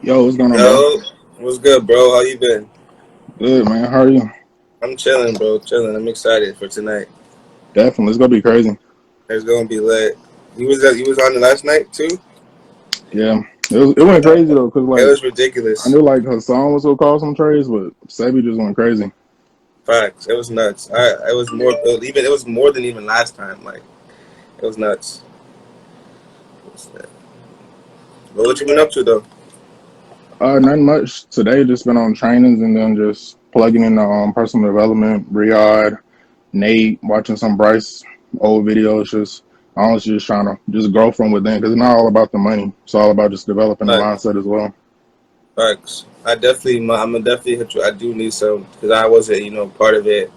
Yo, what's going on, bro? Yo, what's good, bro? How you been? Good, man. How are you? I'm chilling, bro. Chilling. I'm excited for tonight. Definitely. It's gonna be crazy. It's gonna be lit. You was on the last night too. Yeah, it went crazy though, cause It like was I ridiculous. knew like Hassan was gonna cause some trades, but Sebi just went crazy. Facts. It was nuts. It was more. It was more than even last time. Like it was nuts. But what you been up to though? Nothing much today. Just been on trainings and then just plugging in the personal development. Riyadh, Nate, watching some Bryce old videos. Just honestly, just trying to just grow from within, cause it's not all about the money. It's all about just developing the Facts. mindset as well. Facts. I'm gonna definitely hit you. I do need some because I wasn't, part of it.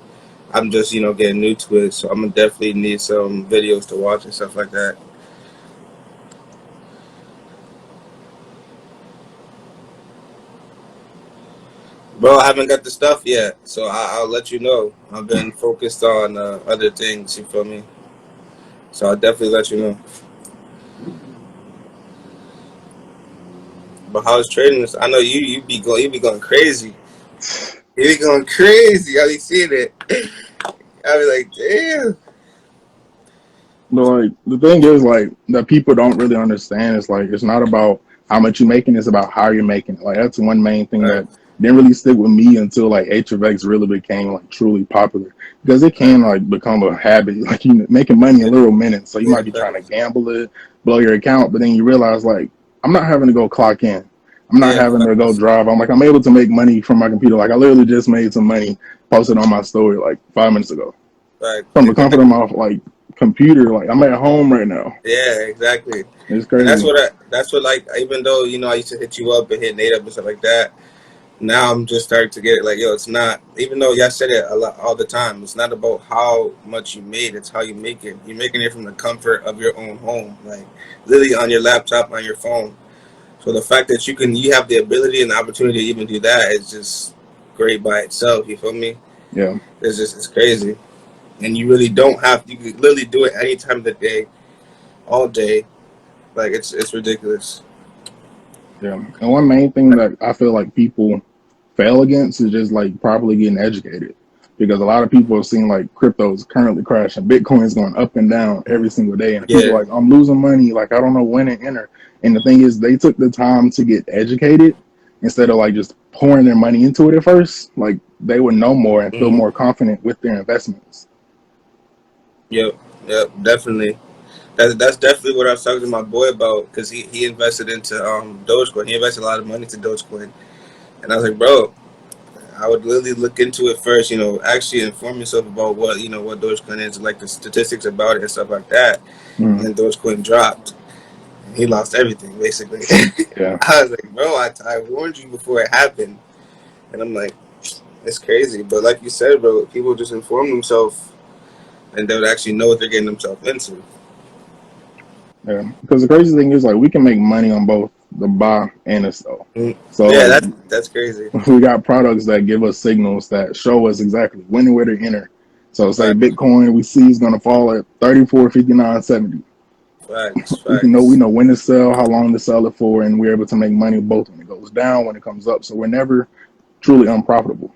I'm just, getting new to it. So I'm gonna definitely need some videos to watch and stuff like that. Bro, I haven't got the stuff yet, so I'll let you know. I've been focused on other things, you feel me? So I'll definitely let you know. But how's trading? I know you be going crazy. You be going crazy. I be seeing it. I be like, damn. But like the thing is like that people don't really understand is like it's not about how much you're making, it's about how you're making it. Like that's one main thing Right, that didn't really stick with me until like HFX really became like truly popular. Because it right. can like become a habit. Like you making money in Yeah, little minutes. So you yeah, might be trying to facts. gamble it, blow your account, but then you realize like I'm not having to go clock in. I'm not Yeah, having to go facts. drive. I'm able to make money from my computer. Like I literally just made some money posted on my story like 5 minutes ago. Facts. From the comfort of Exactly. my like computer. Like I'm at home right now. Yeah, exactly. It's And crazy. that's what, like, even though, I used to hit you up and hit Nate up and stuff like that, now I'm just starting to get it. Like, yo, it's not, even though y'all said it a lot all the time, it's not about how much you made, it's how you make it. You're making it from the comfort of your own home, like literally on your laptop, on your phone. So the fact that you have the ability and the opportunity to even do that is just great by itself. You feel me? Yeah, It's crazy, and you really don't have. You can literally do it any time of the day, all day. Like it's ridiculous. yeah. And one main thing that I feel like people fail against is just like properly getting educated. Because a lot of people have seen like cryptos currently crashing, Bitcoin's going up and down every single day, and people Yeah. are like, I'm losing money, like I don't know when to enter. And the thing is, they took the time to get educated instead of like just pouring their money into it at first. Like they would know more and feel Mm-hmm. more confident with their investments. Yep. Yep. Definitely. That's definitely what I was talking to my boy about because he invested into Dogecoin. He invested a lot of money to Dogecoin, and I was like, bro, I would literally look into it first. Actually inform yourself about what Dogecoin is, like the statistics about it and stuff like that. And Mm, then Dogecoin dropped. And he lost everything basically. yeah. I was like, bro, I warned you before it happened, and I'm like, it's crazy. But like you said, bro, people just inform themselves and they would actually know what they're getting themselves into. Yeah, because the crazy thing is like we can make money on both the buy and the sell. Mm. So Yeah, like that's crazy. we got products that give us signals that show us exactly when and where to enter. So say Facts, Bitcoin we see is gonna fall at 34.59.70. facts, We facts. know when to sell, how long to sell it for, and we're able to make money both when it goes down, when it comes up. So we're never truly unprofitable.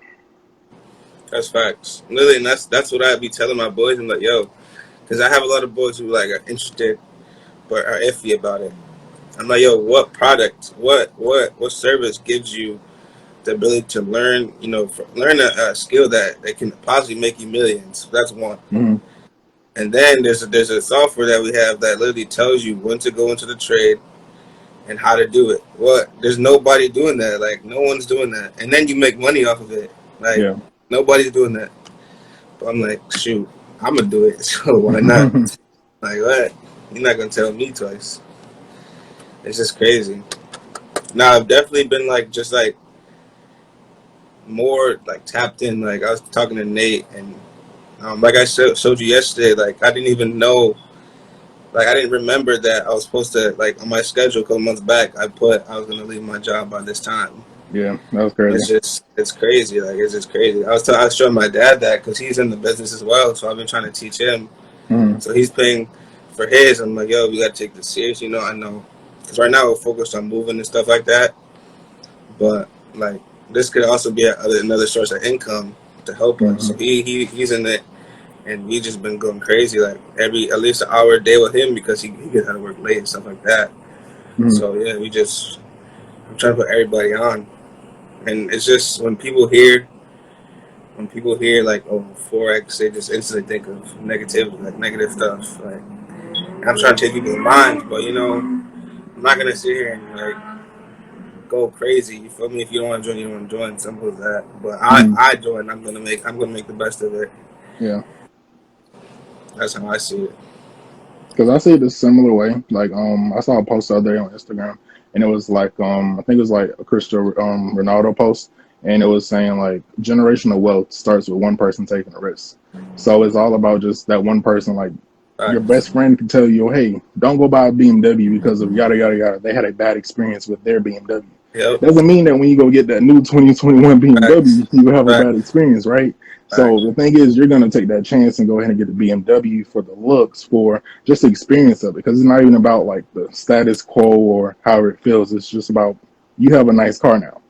That's facts. Literally, and that's what I be telling my boys. I'm like, yo, because I have a lot of boys who like are interested but are iffy about it. I'm like, yo, what product, what service gives you the ability to learn, learn a skill that can possibly make you millions? That's one. Mm-hmm. And then there's a software that we have that literally tells you when to go into the trade and how to do it. What? There's nobody doing that. Like no one's doing that. And then you make money off of it. Like Yeah. nobody's doing that. But I'm like, shoot, I'm gonna do it. So why not? Like what? You're not gonna tell me twice. It's just crazy. Now I've definitely been like just like more like tapped in. Like I was talking to Nate and like I showed you yesterday. Like I didn't even know. Like I didn't remember that I was supposed to like on my schedule a couple months back. I put I was gonna leave my job by this time. Yeah, that was crazy. It's crazy. Like it's just crazy. I was showing my dad that because he's in the business as well. So I've been trying to teach him. Mm-hmm. So he's paying for his. I'm like, yo, we gotta take this serious. I know because right now we're focused on moving and stuff like that. but like this could also be another source of income to help us. So Hmm. he's in it, and we just been going crazy like every at least an hour a day with him because he gets out of work late and stuff like that. Hmm. So yeah, we just I'm trying to put everybody on, and it's just when people hear like oh forex, they just instantly think of negativity, like negative stuff. Like I'm trying to change people's minds, but I'm not gonna sit here and like go crazy. You feel me? If you don't want to join, you don't want to join. Simple as that. But Hmm. I join. I'm gonna make the best of it. Yeah. That's how I see it. Because I see it a similar way. Like, I saw a post the other day on Instagram, and it was like, I think it was like a Cristiano Ronaldo post, and it was saying like generational wealth starts with one person taking a risk. So it's all about just that one person. Like, your Facts. best friend can tell you, hey, don't go buy a BMW because of yada yada yada. They had a bad experience with their BMW. Yep. Doesn't mean that when you go get that new 2021 Facts. BMW, you have a Facts. bad experience, right? So Facts. the thing is, you're gonna take that chance and go ahead and get the BMW for the looks, for just the experience of it, because it's not even about like the status quo or how it feels. It's just about you have a nice car now.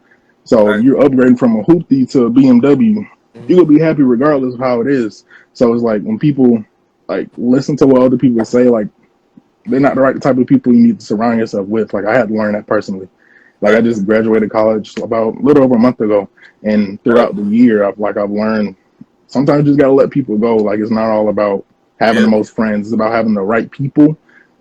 So if Facts. you're upgrading from a hoopty to a BMW, Mhm. you will be happy regardless of how it is. So it's like when people like listen to what other people say, like they're not the right type of people you need to surround yourself with. Like I had to learn that personally. Like I Facts. just graduated college about a little over a month ago, and Yep. throughout the year, I've learned sometimes you just gotta let people go. Like it's not all about having the Yep. most friends. It's about having the right people,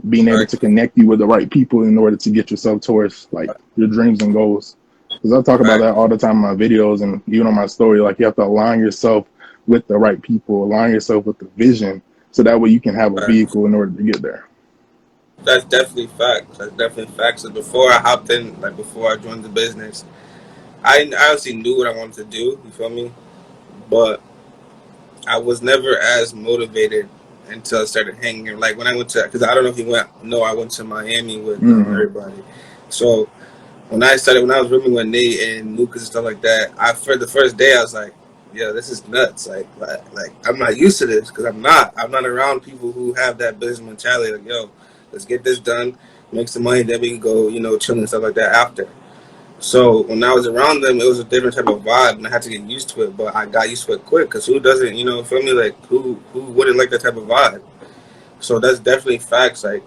being able to Facts. connect you with the right people in order to get yourself towards like your dreams and goals. Because I talk about Facts. that all the time in my videos and even on my story. Like you have to align yourself with the right people, align yourself with the vision, so that way you can have a Facts. vehicle in order to get there. That's definitely facts. That's definitely facts. So before I hopped in, like before I joined the business, I honestly knew what I wanted to do. You feel me? But I was never as motivated until I started hanging. Like when I went to, because I don't know if you went. No, I went to Miami with Hmm. everybody. So when I was rooming with Nate and Lucas and stuff like that, for the first day I was like, "Yeah, this is nuts." Like I'm not used to this because I'm not around people who have that business mentality. Like, yo, let's get this done, make some money, then we can go, chill and stuff like that after. So when I was around them, it was a different type of vibe, and I had to get used to it. But I got used to it quick because who doesn't, feel me? Like who wouldn't like that type of vibe? So that's definitely facts. Like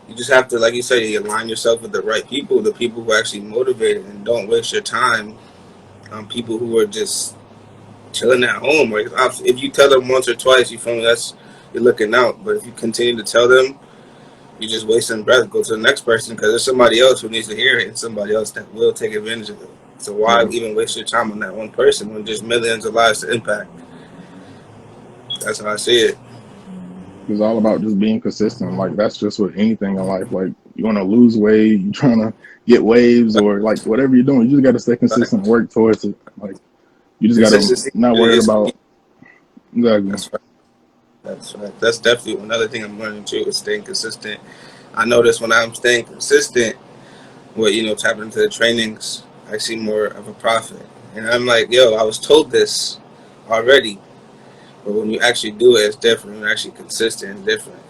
you just have to, like you said, you align yourself with the right people, the people who are actually motivated, and don't waste your time on people who are just chilling at home. Or if you tell them once or twice, you feel me? That's you're looking out. But if you continue to tell them, you're just wasting breath. Go to the next person because there's somebody else who needs to hear it, and somebody else that will take advantage of it. So why Yeah. even waste your time on that one person when there's millions of lives to impact? That's how I see it. It's all about just being consistent. Like that's just with anything in life. Like you want to lose weight, you trying to get waves, or like whatever you're doing, you just got to stay consistent, and Like, work towards it. Like you just got to consistency not really worried is key. about exactly. That's right. That's right. That's definitely another thing I'm learning too is staying consistent. I notice when I'm staying consistent with tapping into the trainings, I see more of a profit. And I'm like, yo, I was told this already, but when you actually do it, it's different. When you're actually consistent, it's different.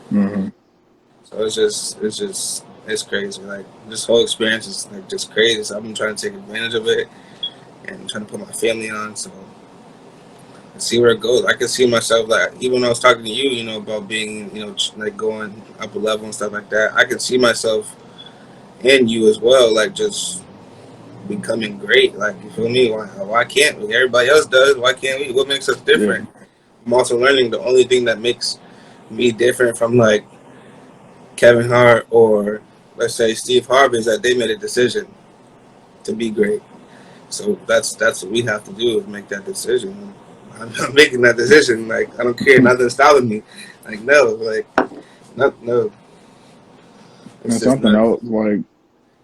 Hmm. So it's crazy. Like this whole experience is like just crazy. So I've been trying to take advantage of it and trying to put my family on. So and see where it goes. I can see myself like even when I was talking to you, about being, like going up a level and stuff like that. I can see myself and you as well, like just becoming great. Like you feel me? Why can't we? Everybody else does. Why can't we? What makes us Yeah. different? I'm also learning the only thing that makes me different from like Kevin Hart or let's say Steve Harvey is that they made a decision to be great. So that's what we have to do is make that decision. I'm not making that decision. Like I don't care. Nothing's stopping me. Like no. Like not no. It's And just something not. else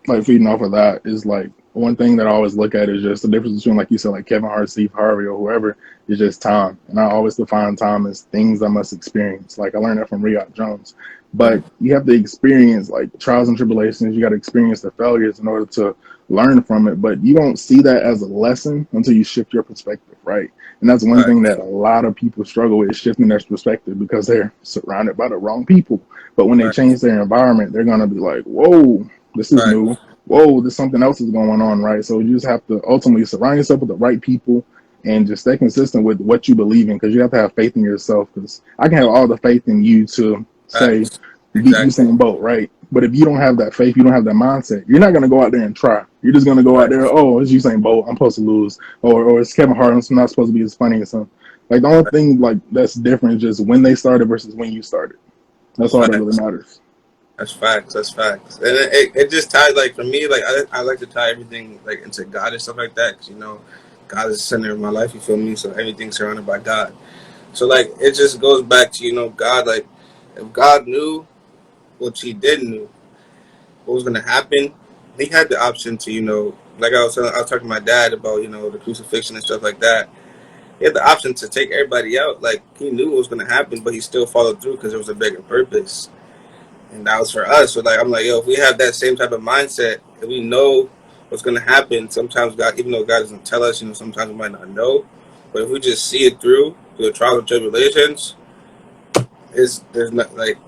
like feeding off of that is like one thing that I always look at is just the difference between like you said like Kevin Hart, Steve Harvey, or whoever is just time. And I always define time as things I must experience. Like I learned that from Riyad Jones. But you have to experience like trials and tribulations. You got to experience the failures in order to learn from it. But you don't see that as a lesson until you shift your perspective, right? And that's one thing Facts. that a lot of people struggle with is shifting their perspective because they're surrounded by the wrong people. But when they Facts. change their environment, they're gonna be like, "Whoa, this is Facts. new." whoa, there's something else is going on, right? So you just have to ultimately surround yourself with the right people and just stay consistent with what you believe in, because you have to have faith in yourself. Because I can have all the faith in you to say beat Exactly. Usain Bolt, right? But if you don't have that faith, you don't have that mindset, you're not going to go out there and try. You're just going to go out there, Right. oh, it's Usain Bolt, I'm supposed to lose, or it's Kevin Hart, I'm not supposed to be as funny as him. Like the only thing like that's different is just when they started versus when you started. That's all that really Facts. matters. That's facts. That's facts. And it just ties, like, for me, like, I like to tie everything, like, into God and stuff like that, because, God is the center of my life, you feel me? So everything's surrounded by God. So, like, it just goes back to, God, like, if God knew what he did knew, what was going to happen, he had the option to, like I was talking to my dad about, the crucifixion and stuff like that. He had the option to take everybody out. Like, he knew what was going to happen, but he still followed through because there was a bigger purpose. And that was for us. So, like, I'm like, yo, if we have that same type of mindset, if we know what's going to happen, sometimes God, even though God doesn't tell us, sometimes we might not know. But if we just see it through the trials and tribulations, there's not, like,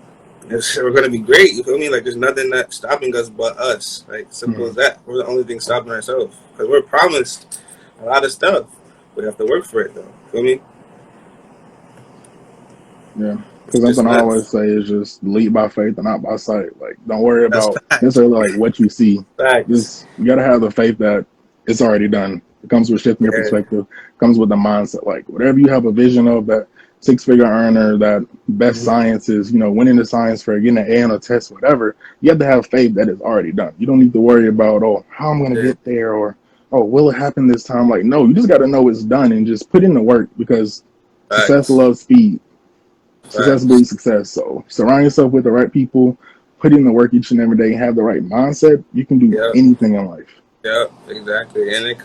we're gonna be great. You feel me? Like, there's nothing that's stopping us but us. Like, simple as Mm, that. We're the only thing stopping ourselves because we're promised a lot of stuff. We have to work for it, though. Feel me? yeah. It's Because just something I nuts. always say is just lead by faith and not by sight. Like, don't worry That's about facts. necessarily like what you see. Facts. Just you gotta have the faith that it's already done. It comes with shifting your Yeah. perspective. It comes with the mindset. Like whatever you have a vision of, that 6 figure earner, that best Mm-hmm. science is, winning the science fair, getting an A on a test, whatever. You have to have faith that it's already done. You don't need to worry about, oh, how I'm gonna Yeah. get there, or oh, will it happen this time? Like, no, you just gotta know it's done and just put in the work, because success Facts. loves speed. Success Facts. breeds success. So surround yourself with the right people, put in the work each and every day, have the right mindset. You can do Yep. anything in life. Yep. Exactly. And it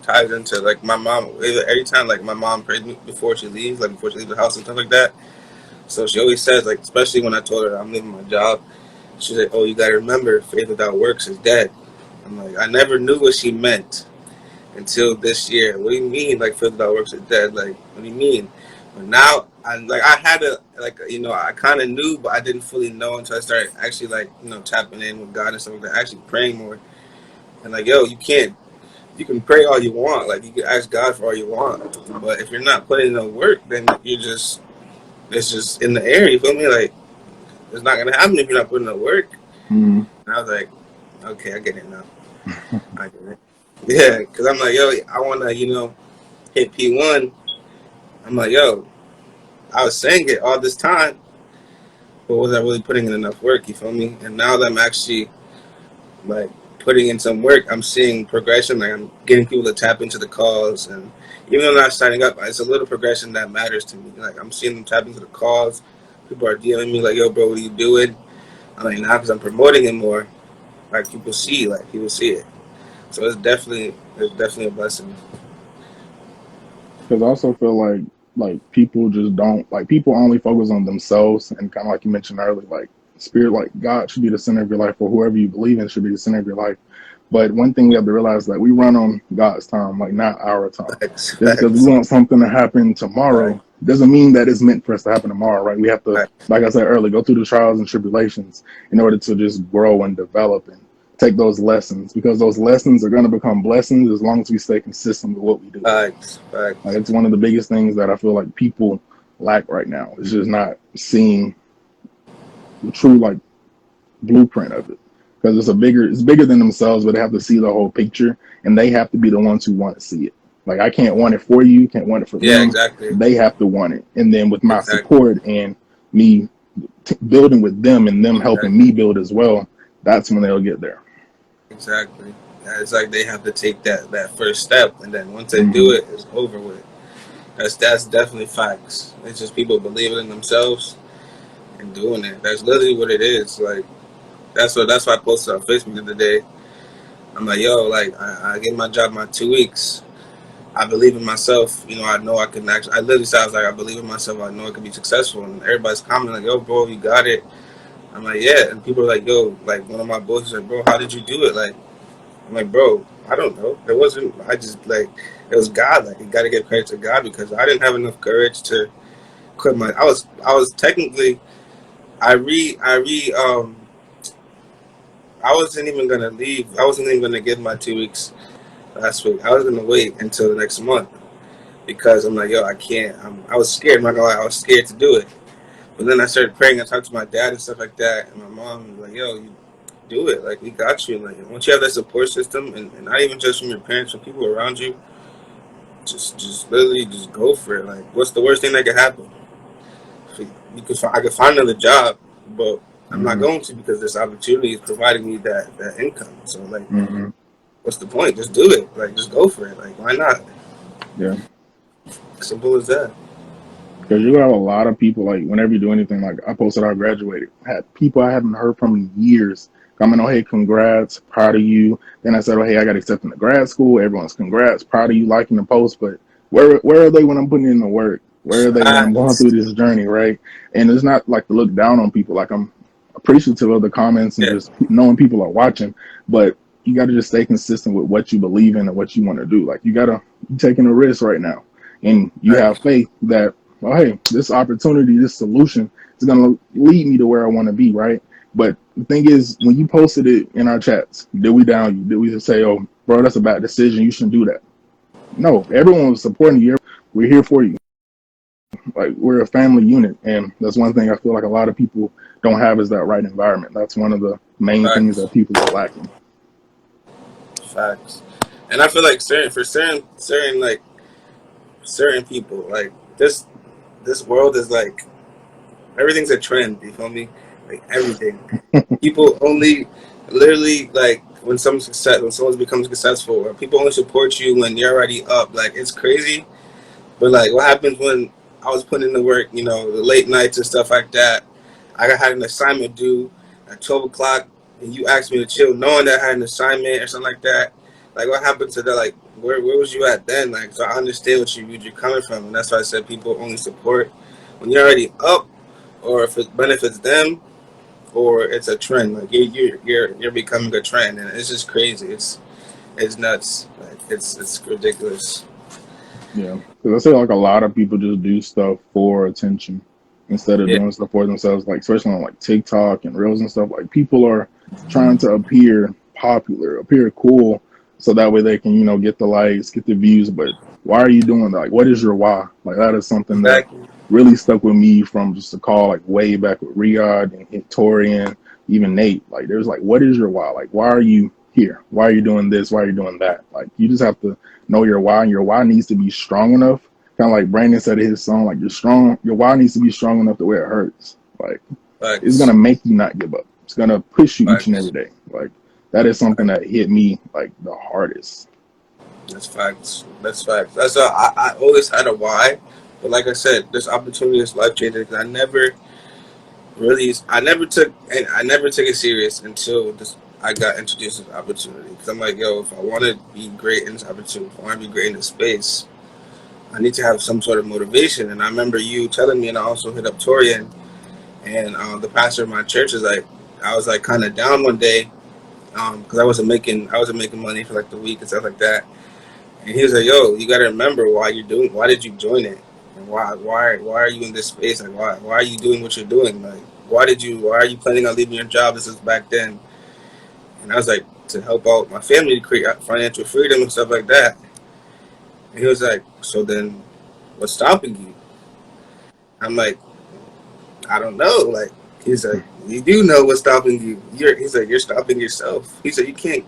ties into, like, my mom. Every time, like, my mom prays me before she leaves, like before she leaves the house and stuff like that. So she always says, like, especially when I told her I'm leaving my job, she's like, "Oh, you gotta remember, faith without works is dead." I'm like, I never knew what she meant until this year. What do you mean, like, faith without works is dead? Like, what do you mean? But now, I had to, like, I kind of knew, but I didn't fully know until I started actually, like, tapping in with God and stuff like that, actually praying more. And, like, yo, you can pray all you want, like, you can ask God for all you want, but if you're not putting in the work, then it's just in the air. You feel me? Like, it's not gonna happen if you're not putting in the work. Mm. And I was like, okay, I get it now. I get it. Yeah, because I'm like, yo, I want to, hit P1. I'm like, yo, I was saying it all this time, but was I really putting in enough work? You feel me? And now that I'm actually, like, putting in some work, I'm seeing progression. Like, I'm getting people to tap into the calls, and even though I'm not signing up, it's a little progression that matters to me. Like, I'm seeing them tap into the calls. People are dealing me like, yo, bro, what are you doing? I'm like, nah, because I'm promoting it more. Like, people see it. So it's definitely a blessing. Because I also feel like people just don't, like, people only focus on themselves, and kind of like you mentioned earlier, like spirit, like God should be the center of your life, or whoever you believe in should be the center of your life. But one thing we have to realize, that we run on God's time, like not our time. Facts, Just because we facts, want something to happen facts, tomorrow doesn't mean that it's meant for us to happen tomorrow, right? We have to, facts. like I said earlier, go through the trials and tribulations in order to just grow and develop and take those lessons, because those lessons are going to become blessings as long as we stay consistent with what we do. Facts, Like, facts. it's one of the biggest things that I feel like people lack right now. It's just not seeing the true, like, blueprint of it, because it's bigger than themselves, but they have to see the whole picture, and they have to be the ones who want to see it. Like, I can't want it for you, can't want it for Yeah, them. exactly, They have to want it, and then with my exactly, support and me building with them and them helping exactly, me build as well, that's when they'll get there. exactly. Yeah, it's like they have to take that first step, and then once they do Hmm. it, it's over with. That's definitely facts. It's just people believing in themselves and doing it. That's literally what it is. Like, that's why I posted on Facebook the other day. I'm like, yo, like, I get my job in my 2 weeks. I believe in myself. I know I can actually. I literally said, I was like, I believe in myself. I know I can be successful. And everybody's commenting like, yo, bro, you got it. I'm like, yeah. And people are like, yo, like, one of my boys is like, bro, how did you do it? Like, I'm like, bro, I don't know. It wasn't. I just, like, it was God. Like, you got to give credit to God, because I didn't have enough courage to quit my. I was technically. I re. I wasn't even gonna leave. I wasn't even gonna give my 2 weeks last week. I was gonna wait until the next month because I'm like, yo, I can't. I was scared. I'm not gonna lie. I was scared to do it. But then I started praying. I talked to my dad and stuff like that, and my mom was like, yo, you do it. Like we got you. Like once you have that support system, and not even just from your parents, from people around you, just literally just go for it. Like what's the worst thing that could happen? I could find another job, but I'm not Mm-hmm. going to because this opportunity is providing me that income. So like, Mm-hmm. what's the point? Just do it. Like just go for it. Like why not? Yeah. Simple as that. Because you have a lot of people, like, whenever you do anything, like, I posted I graduated, had people I haven't heard from in years coming, oh, hey, congrats, proud of you. Then I said, oh, hey, I got accepted to grad school. Everyone's congrats, proud of you liking the post. But where are they when I'm putting in the work? Where are they when I'm going Facts. through this journey, right? And it's not like to look down on people. Like, I'm appreciative of the comments and Yeah. just knowing people are watching. But you got to just stay consistent with what you believe in and what you want to do. Like, you're taking a risk right now. And you have Facts. faith that, well, hey, this opportunity, this solution is going to lead me to where I want to be, right? But the thing is, when you posted it in our chats, did we down you? Did we just say, oh, bro, that's a bad decision. You shouldn't do that? No, everyone was supporting you. We're here for you. Like, we're a family unit. And that's one thing I feel like a lot of people don't have is that right environment. That's one of the main things Facts. that people are lacking. Facts. And I feel like certain like certain people like this world is like everything's a trend. You feel me? Like everything. People only literally like when someone's become successful, or people only support you when you're already up. Like it's crazy. But like, what happens when I was putting in the work? You know, the late nights and stuff like that. Had an assignment due at 12 o'clock, and you asked me to chill, knowing that I had an assignment or something like that. Like, what happened to that? Like, where was you at then? Like, so I understand where you're coming from, and that's why I said people only support when you're already up, or if it benefits them, or it's a trend. Like you're becoming a trend, and it's just crazy. It's nuts. Like it's ridiculous. Yeah, because I feel like a lot of people just do stuff for attention instead of Yeah, doing stuff for themselves. Like especially on like TikTok and Reels and stuff. Like people are trying to appear popular, appear cool, so that way they can get the likes, get the views. But why are you doing that? Like, what is your why? Like that is something that exactly. really stuck with me from just a call like way back with Riyadh and Torian, even Nate. Like there's like, what is your why? Like why are you here? Why are you doing this? Why are you doing that? Like you just have to know your why, and your why needs to be strong enough. Kind of like Brandon said in his song, like your why needs to be strong enough to where it hurts. Like it's Facts. gonna make you not give up. It's gonna push you each and every Facts. day. Like that is something that hit me like the hardest. That's facts. That's facts. I always had a why, but like I said, this opportunity is life changing. I never really, I never took it serious until this. I got introduced to the opportunity because I'm like, yo, if I want to be great in this opportunity, if I want to be great in this space, I need to have some sort of motivation. And I remember you telling me, and I also hit up Torian, and the pastor of my church is like, I was like kind of down one day because I wasn't making money for like the week and stuff like that. And he was like, "Yo, you got to remember why did you join it, and why are you in this space? Like, why are you doing what you're doing? Like, why are you planning on leaving your job? This is back then." And I was like, to help out my family to create financial freedom and stuff like that. And he was like, "So then, what's stopping you?" I'm like, I don't know. Like he's like, you do know what's stopping you. He's like, you're stopping yourself. He said, you can't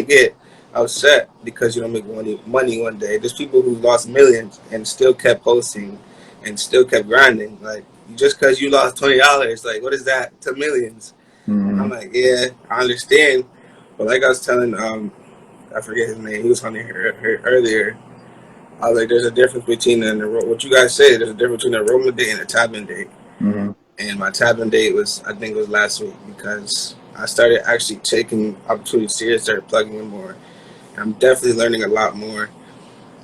get upset because you don't make money one day. There's people who lost millions and still kept posting and still kept grinding. Like just because you lost $20, like what is that to millions? And I'm Mm-hmm. like, yeah, I understand. But like I was telling, I forget his name. He was on here earlier. I was like, there's a difference between what you guys say. There's a difference between a enrollment date and a tap-in date. Mm-hmm. And my tapping date was, I think it was last week because I started actually taking opportunities serious, started plugging in more. And I'm definitely learning a lot more.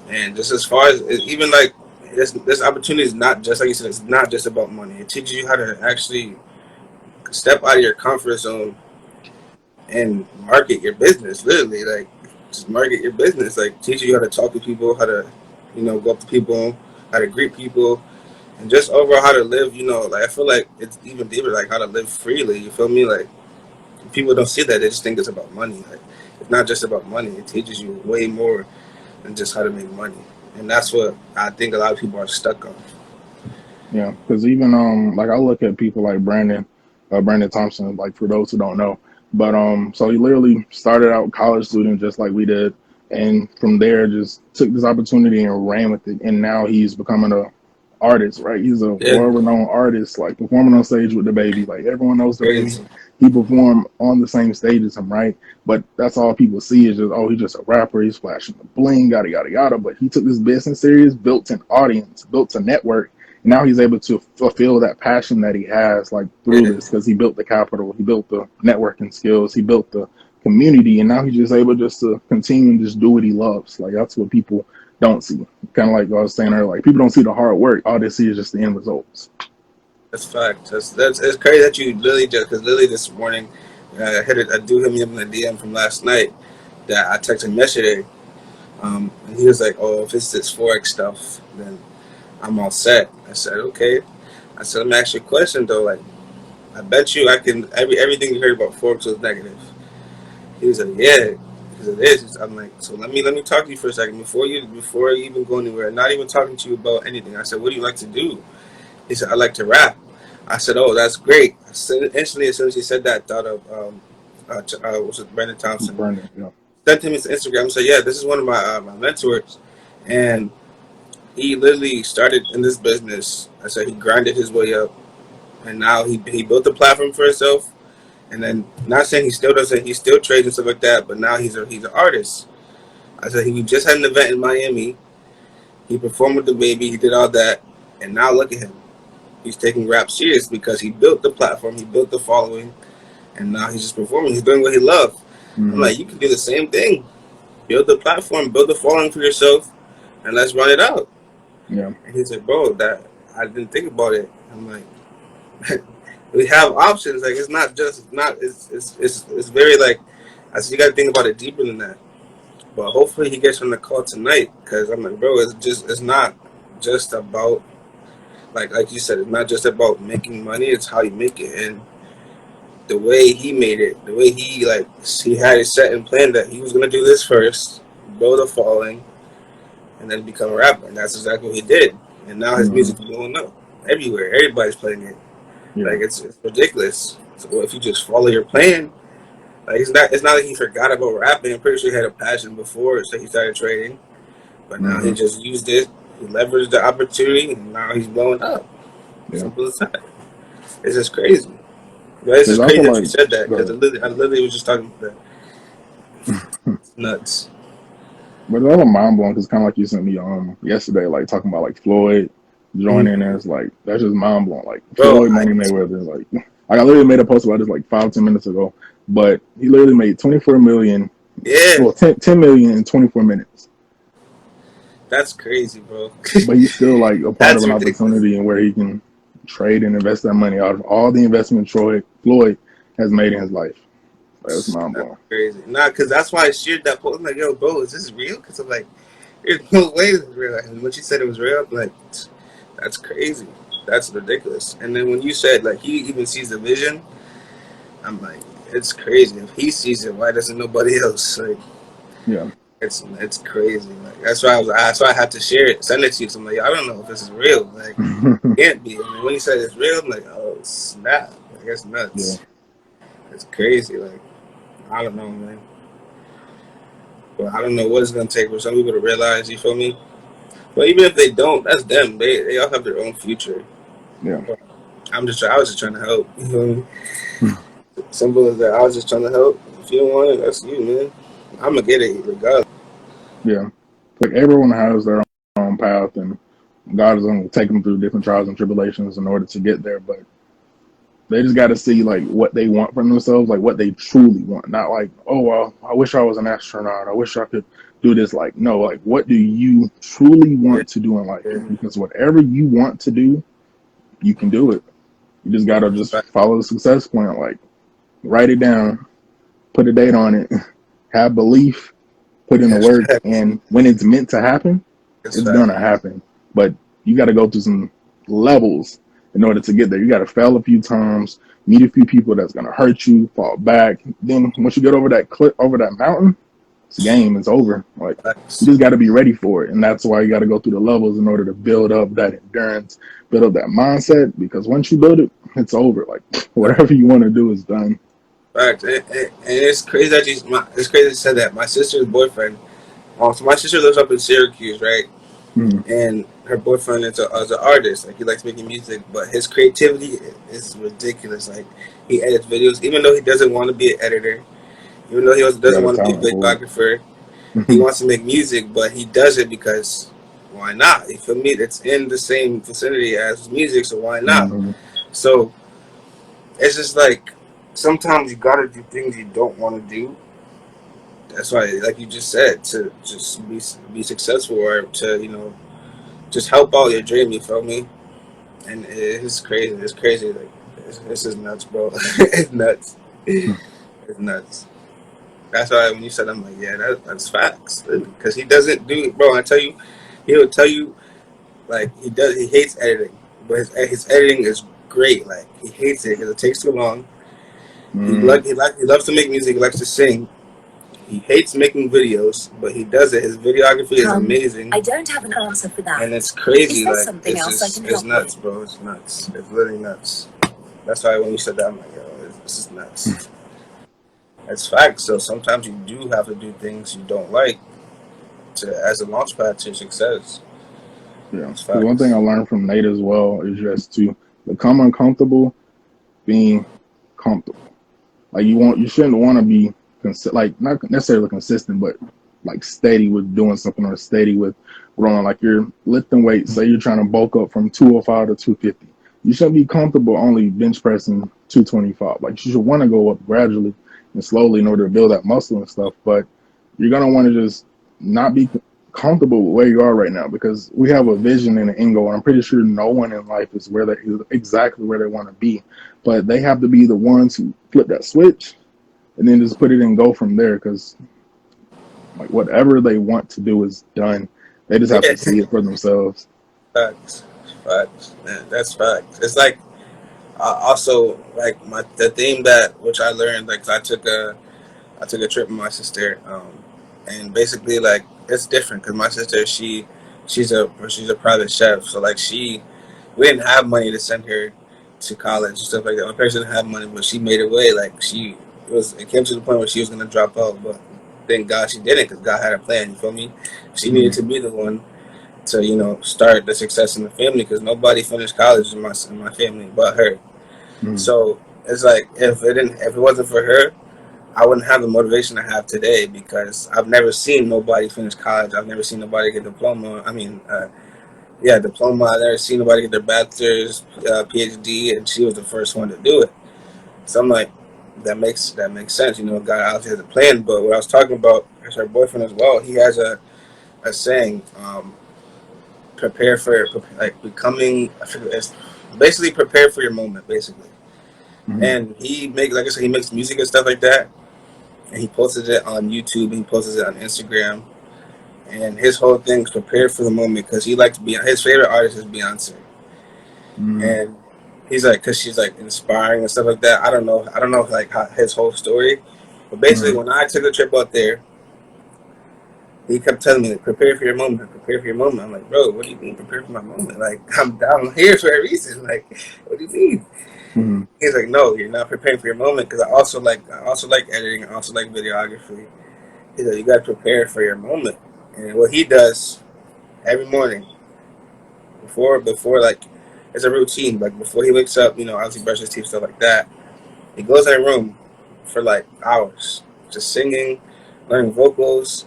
And just as far as even like this opportunity is not just like you said, it's not just about money. It teaches you how to actually step out of your comfort zone and market your business. Literally, like just market your business. Like teach you how to talk to people, how to go up to people, how to greet people, and just overall how to live. Like I feel like it's even deeper, like how to live freely. You feel me? Like People don't see that. They just think it's about money. Like, it's not just about money. It teaches you way more than just how to make money. And that's what I think a lot of people are stuck on. Yeah, because even like I look at people like Brandon Thompson, like for those who don't know, but so he literally started out college student just like we did, and from there just took this opportunity and ran with it, and now he's becoming a artist, right? He's a Yeah, world-renowned artist, like performing on stage with the baby, like everyone knows the baby. crazy. He performed on the same stage as him, right? But that's all people see is just, oh, he's just a rapper, he's flashing the bling, yada yada yada. But he took this business serious, built an audience, built a network, now he's able to fulfill that passion that he has like through Yeah, this because he built the capital, he built the networking skills, he built the community, and now he's just able just to continue and just do what he loves. Like that's what people don't see. Kind of like I was saying earlier, like people don't see the hard work. All they see is just the end results. that's fact. That's it's crazy that you literally just because literally this morning I do hit me up in the DM from last night that I texted him yesterday. And he was like, "Oh, if it's this forex stuff, then I'm all set." I said, "Okay." I said, "Let me ask you a question though. Like, I bet you I can everything you heard about forex was negative." He was like, "Yeah." Because it is. I'm like, so let me talk to you for a second before you even go anywhere. Not even talking to you about anything. I said, "What do you like to do?" He said, "I like to rap." I said, "Oh, that's great." I said, instantly, as soon as he said that, I thought of was it Brandon Thompson? Brandon, yeah. Sent him his Instagram and said, "Yeah, this is one of my mentors," and he literally started in this business. I said he grinded his way up, and now he built a platform for himself. And then, not saying he still doesn't, he still trades and stuff like that, but now he's an artist. I said he just had an event in Miami. He performed with the baby. He did all that, and now look at him. He's taking rap serious because he built the platform, he built the following, and now he's just performing. He's doing what he loves. I'm Mm-hmm. like, you can do the same thing. Build the platform, build the following for yourself, and let's run it out. Yeah. And he's like, bro, that I didn't think about it. I'm like, we have options. Like it's not just not. It's very like. I said you got to think about it deeper than that. But hopefully he gets on the call tonight because I'm like, bro, it's not just about like you said, it's not just about making money. It's how you make it and the way he made it, the way he had it set and planned that he was gonna do this first, build a following, and then become a rapper. And that's exactly what he did. And now his Mm-hmm. music's blowing up everywhere. Everybody's playing it. Yeah. Like it's ridiculous. So if you just follow your plan, like it's not like he forgot about rapping. I'm pretty sure he had a passion before, so he started trading. But now he Mm-hmm. just used it. He leveraged the opportunity, and now he's blowing up. Yeah. Simple as that. It's just crazy. But it's Because just I crazy feel that you like said that because the I literally was just talking about that. It's nuts. but it's also mind blowing because kind of like you sent me yesterday, like talking about like Floyd joining, and Mm-hmm. it's like that's just mind blowing. Like Bro, Floyd Money Mayweather, like I literally made a post about this like 5-10 minutes ago, but he literally made 24 million, yeah, well 10 million in 24 minutes. that's crazy, bro. But he's still like a part of That's an ridiculous. opportunity and where he can trade and invest that money out of all the investment Floyd has made in his life. Like, that's mind That's blowing. crazy. Nah, because that's why I shared that post. I'm like, yo, bro, is this real? Because I'm like, there's no way this is real. And when she said it was real, I'm like, that's crazy. That's ridiculous. And then when you said like he even sees the vision, I'm like, it's crazy. If he sees it, why doesn't nobody else? Like, Yeah. it's crazy. Like that's why I had to share it, send it to you. So I'm like, I don't know if this is real. Like, it can't be. And when he said it's real, I'm like, oh snap! Like, it's Yeah. nuts. It's crazy. Like, I don't know, man. But I don't know what it's gonna take for some people to realize. You feel me? But even if they don't, that's them. They all have their own future. Yeah. I was just trying to help. You feel me? Simple as that. I was just trying to help. If you don't want it, that's you, man. I'm gonna get it regardless. Yeah. Like everyone has their own path, and God is going to take them through different trials and tribulations in order to get there. But they just got to see like what they want from themselves, like what they truly want. Not like, oh well, I wish I was an astronaut. I wish I could do this. Like, no, like what do you truly Yeah, want to do in life? yeah. Because whatever you want to do, you can do it. You just got to It's just fact. follow the success plan. Like, write it down, put a date on it, have belief, put in the It's work, fact. and when it's meant to happen, It's it's fact. gonna happen. But you got to go through some levels in order to get there. You got to fail a few times. meet a few people that's gonna hurt you, fall back. Then once you get over that cliff, over that mountain, it's game. It's over. Like you Facts. just got to be ready for it, and that's why you got to go through the levels in order to build up that endurance, build up that mindset. Because once you build it, it's over. Like whatever you want to do is done. Facts. And it's crazy that it's crazy that you said that. My sister's boyfriend. So my sister lives up in Syracuse, right? Mm, And her boyfriend is an artist. Like he likes making music, but his creativity is ridiculous. Like he edits videos, even though he doesn't want to be an editor, even though he also you doesn't got a want to be a talent for it. videographer. He wants to make music, but he does it because why not? You feel me? It's in the same vicinity as music, so why not? Mm-hmm. So it's just like sometimes you gotta do things you don't want to do. That's why, like you just said, to just be successful or to just help out your dream. You feel me? And it's crazy. It's crazy. Like this is nuts, bro. It's nuts. It's nuts. That's why when you said, I'm like, yeah, that's facts. Because he doesn't do it, bro. I tell you, he'll tell you like he does. He hates editing, but his editing is great. Like he hates it because it takes too long. Mm, He loves to make music. He likes to sing. He hates making videos, but he does it. His videography is amazing. I don't have an answer for that. And it's crazy. Is there Like something else I can it's help nuts, with? bro. It's nuts. It's literally nuts. That's why when you said that, I'm like, yo, this is nuts. It's facts. So sometimes you do have to do things you don't like to as a launch pad to success. yeah. It's Because one thing facts. I learned from Nate as well is just to become uncomfortable being comfortable. Like you shouldn't want to be like not necessarily consistent, but like steady with doing something or steady with growing. Like you're lifting weights. Say you're trying to bulk up from 205 to 250. You shouldn't be comfortable only bench pressing 225. Like you should want to go up gradually and slowly in order to build that muscle and stuff. But you're gonna want to just not be comfortable with where you are right now because we have a vision and an end goal. And I'm pretty sure no one in life is where they is exactly where they want to be, but they have to be the ones who flip that switch and then just put it and go from there. Because like whatever they want to do is done. They just have Yeah, to see it for themselves. facts. Facts. Man, that's facts. It's like also like the thing that which I learned like I took a trip with my sister, and basically like it's different because my sister she's a private chef, so like we didn't have money to send her to college and stuff like that. My parents didn't have money, but she made it way. Like it came to the point where she was gonna drop out, but thank God she didn't because God had a plan. You feel me? She needed Mm, to be the one to start the success in the family because nobody finished college in my family but her. mm, So it's like if it wasn't for her, I wouldn't have the motivation I have today because I've never seen nobody finish college. I've never seen nobody get a diploma. I mean, yeah, diploma. I've never seen nobody get their bachelor's, PhD, and she was the first one to do it. So I'm like, that makes sense. God obviously has a plan. But what I was talking about is her boyfriend as well. He has a saying, prepare for like becoming. I forget, it's basically prepare for your moment, basically. mm, And like I said, he makes music and stuff like that. And he posted it on YouTube. And he posted it on Instagram. And his whole thing is prepare for the moment because he likes his favorite artist is Beyonce. mm, And he's like, because she's like inspiring and stuff like that. I don't know like his whole story, but basically mm, when I took a trip out there, he kept telling me, prepare for your moment, prepare for your moment. I'm like, bro, what do you mean prepare for my moment? Like I'm here for a reason. Like, what do you mean? mm, He's like, no, you're not preparing for your moment because I also like editing, I also like videography. He's like, you got to prepare for your moment. And what he does every morning before like it's a routine. Like before he wakes up, obviously brushes his teeth, stuff like that. He goes in a room for like hours, just singing, learning vocals,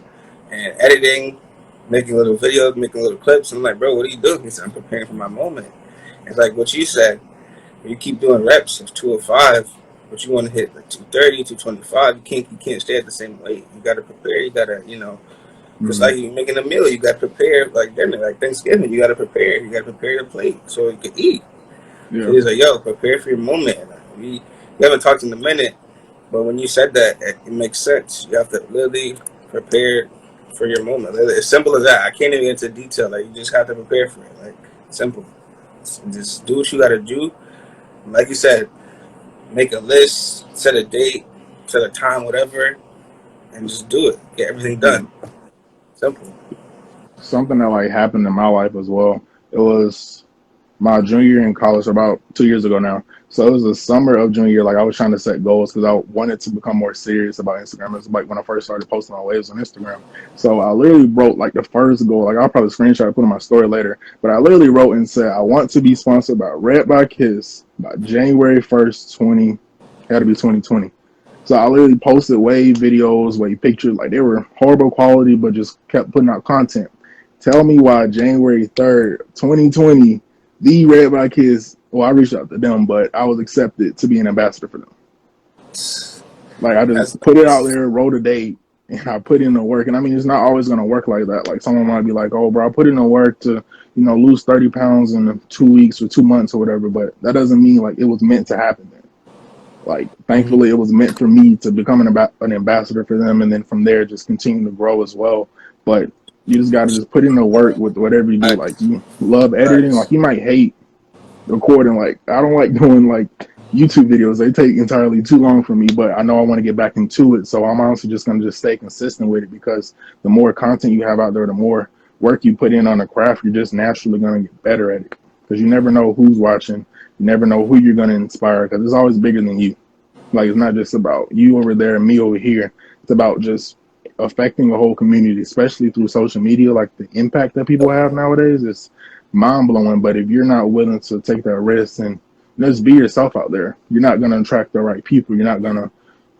and editing, making little videos, making little clips. And I'm like, bro, what are you doing? He said, I'm preparing for my moment. It's like what you said. You keep doing reps of 205, but you want to hit like 230, 225. You can't stay at the same weight. You got to prepare. You got to just mm, like you making a meal, you got to prepare like dinner, like Thanksgiving. You got to prepare. You got to prepare your plate so you can eat. So yeah. he's like, yo, prepare for your moment. We haven't talked in a minute, but when you said that, it makes sense. You have to literally prepare for your moment. Literally, as simple as that. I can't even get into detail. Like you just have to prepare for it. Like simple. Just do what you got to do. Like you said, make a list, set a date, set a time, whatever, and just do it. Get everything Yeah. done. Simple. Something that like happened in my life as well. It was my junior year in college, about 2 years ago now. So it was the summer of junior year. Like I was trying to set goals because I wanted to become more serious about Instagram. It was like when I first started posting my waves on Instagram. So I literally wrote like the first goal. Like I'll probably screenshot and put in my story later. But I literally wrote and said I want to be sponsored by Red by Kiss by January 1st, 20. It had to be 2020. So I literally posted wave videos, wave pictures, like they were horrible quality, but just kept putting out content. Tell me why January 3rd, 2020, the Red by Kids, well, I reached out to them, but I was accepted to be an ambassador for them. Like I just That's put it out nice. there, wrote a date, and I put in the work. And I mean, it's not always gonna work like that. Like someone might be like, "Oh, bro, I put in the work to, lose 30 pounds in 2 weeks or 2 months or whatever." But that doesn't mean like it was meant to happen. Then. Like Mm-hmm. thankfully, it was meant for me to become an ambassador for them, and then from there, just continue to grow as well. But you just got to just put in the work with whatever you do. Like Facts. you love editing, like Facts. you might hate recording. Like I don't like doing like YouTube videos. They take entirely too long for me, but I know I want to get back into it. So I'm honestly just gonna just stay consistent with it because the more content you have out there, the more work you put in on the craft, you're just naturally gonna get better at it. Because you never know who's watching, you never know who you're gonna inspire. Because it's always bigger than you. Like it's not just about you over there and me over here. It's about just affecting a whole community, especially through social media. Like the impact that people have nowadays is mind blowing. But if you're not willing to take that risk and just be yourself out there, you're not gonna attract the right people. You're not gonna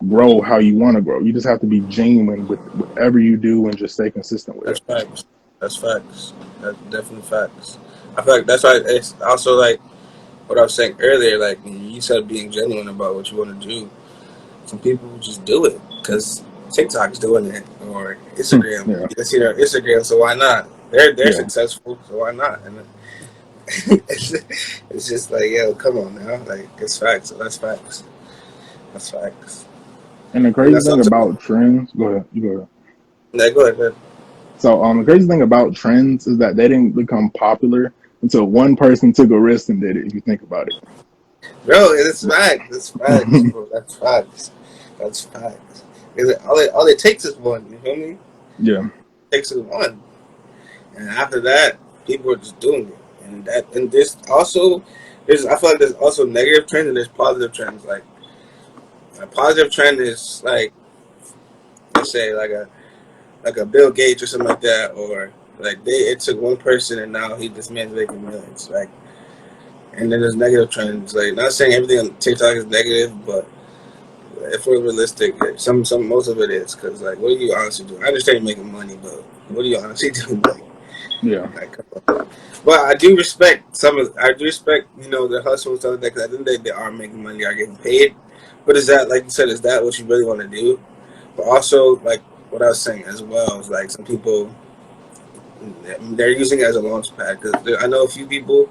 grow how you want to grow. You just have to be genuine with whatever you do and just stay consistent with That's it. facts. That's facts. That's definitely facts. I feel like that's why it's also like what I was saying earlier. Like you said, being genuine about what you want to do. Some people just do it because TikTok's doing it or Instagram. Yeah, You can see their Instagram, so why not? They're yeah. successful, so why not? And it's just like, yo, come on now, like it's facts. That's facts. That's facts. And the And crazy that's thing also about trends, go ahead, you go ahead. like, go ahead. So the crazy thing about trends is that they didn't become popular until one person took a risk and did it. If you think about Bro, it's facts. It's facts, it. bro. That's facts. That's facts. All it takes is one. You feel me? Yeah. It takes is one, and after that, people are just doing it. And there's also I feel like there's also negative trends and there's positive trends. Like a positive trend is like, let's say like a Bill Gates or something like that, or like it took one person and now this man's making millions. Like, and then there's negative trends. Like, not saying everything on TikTok is negative, but if we're realistic, some most of it is because like, what are you honestly doing? I understand you're making money, but what are you honestly doing? Yeah. Come on. But I do respect I do respect the hustle and stuff like that because I think they are making money, are getting paid. But is that, like you said, is that what you really want to do? But also, like what I was saying as well is like some people they're using it as a launch pad because I know a few people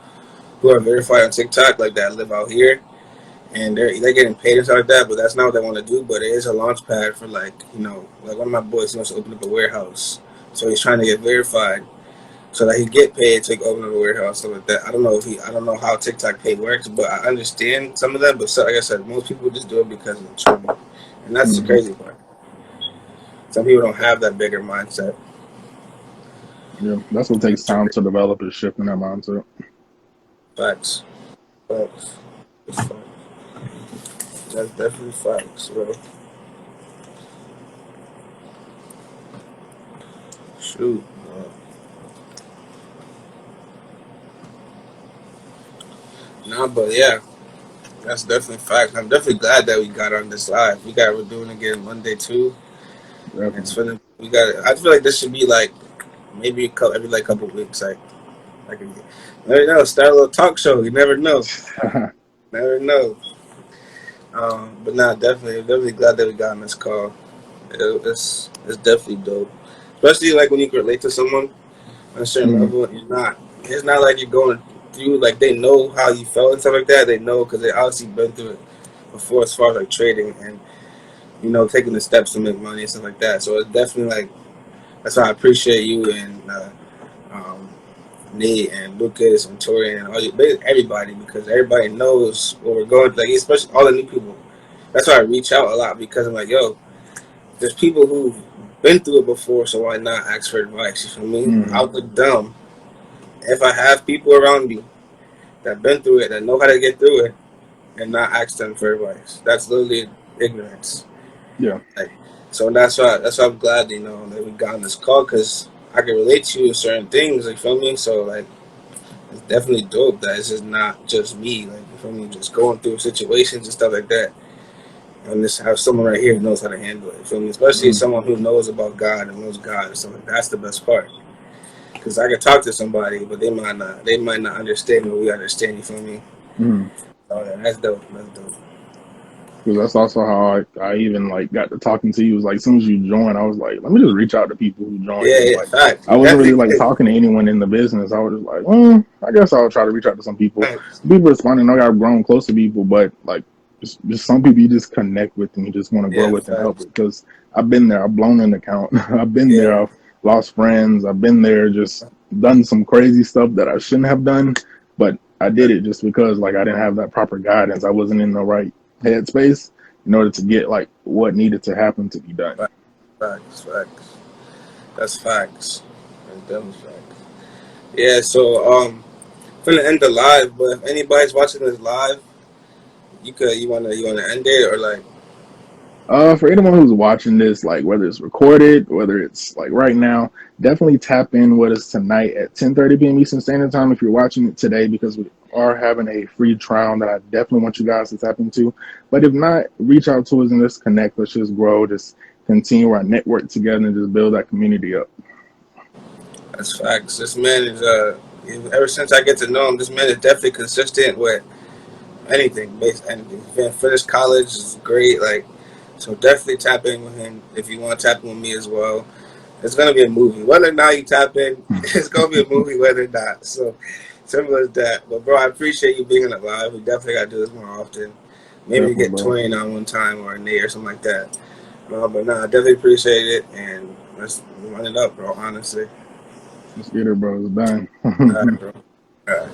who are verified on TikTok like that live out here and they're getting paid and stuff like that. But that's not what they want to do. But it is a launch pad for like like one of my boys he wants to open up a warehouse, so he's trying to get verified so that he get paid to open up a warehouse stuff like that. I don't know how TikTok pay works, but I understand some of that. But so, like I said, most people just do it because of the trend, and that's the Hmm. crazy part. Some people don't have that bigger mindset. Yeah. That's what takes time to develop is shifting that mindset. Facts. Facts. That's facts. That's definitely facts, bro. Shoot. Nah, but yeah, that's definitely facts. I'm definitely glad that we got on this live. We're doing it again Monday too. It's Definitely. finna. We got. I feel like this should be like maybe every like couple weeks. Like never know. Start a little talk show. You never know. Never know. But nah, definitely glad that we got on this call. It's definitely dope. Especially like when you can relate to someone on a certain Hmm. level. It's not like you're going through like they know how you felt and stuff like that. They know because they obviously been through it before as far as like trading and taking the steps to make money and stuff like that. So it's definitely like that's why I appreciate you and um, Nate and Lucas and Torian and everybody, because everybody knows what we're going through. Like, especially all the new people. That's why I reach out a lot, because I'm like, yo, there's people who've been through it before, so why not ask for advice? You feel me? I Mm-hmm. would look dumb if I have people around me that been through it, that know how to get through it, and not ask them for advice. That's literally ignorance. Yeah. Like, so that's why I'm glad, that we got on this call, because I can relate to you with certain things. You feel me? So like, it's definitely dope that it's just not just me. Like, you feel me? Just going through situations and stuff like that. And just have someone right here who knows how to handle it. You feel me? Especially Mm-hmm. someone who knows about God and knows God and stuff like that. That's the best part. Because I could talk to somebody, but they might not. They might not understand what we understand. You feel me? Mm-hmm. Oh yeah, that's dope. That's dope. Because that's also how I even like got to talking to you. It was like as soon as you joined, I was like, let me just reach out to people who joined. Yeah, Because yeah, like fact. I You wasn't really definitely like did. talking to anyone in the business. I was just like, well, I guess I'll try to reach out to some people. Facts. People responding. I got grown close to people, but like just some people you just connect with and you just want to grow Yeah, with and help facts. with. Because I've been there. I've blown an account. I've been there. Yeah, I've lost friends. I've been there. Just done some crazy stuff that I shouldn't have done, but I did it just because like I didn't have that proper guidance. I wasn't in the right headspace in order to get like what needed to happen to be done. facts, facts, facts. That's facts. That's definitely facts. Yeah. So I'm gonna end the live, but if anybody's watching this live, you wanna end it, or like. For anyone who's watching this, like whether it's recorded, whether it's like right now, definitely tap in with us tonight at 10:30 p.m. Eastern Standard Time if you're watching it today, because we are having a free trial that I definitely want you guys to tap into. But if not, reach out to us and let's connect. Let's just grow, just continue our network together and just build that community up. That's facts. This man is ever since I get to know him, this man is definitely consistent with anything. Anything. He's been finished college is great. Like, so definitely tap in with him if you want to tap in with me as well. It's gonna be a movie. Whether or not you tap in, it's gonna be a movie. Whether or not, so simple as that. But bro, I appreciate you being alive. We definitely gotta do this more often. Maybe Definitely, get bro. 20 on one time or a Nate or something like that. But nah, I definitely appreciate it, and let's run it up, bro. Honestly. Let's get it, bro. It's done. All right, bro. All right.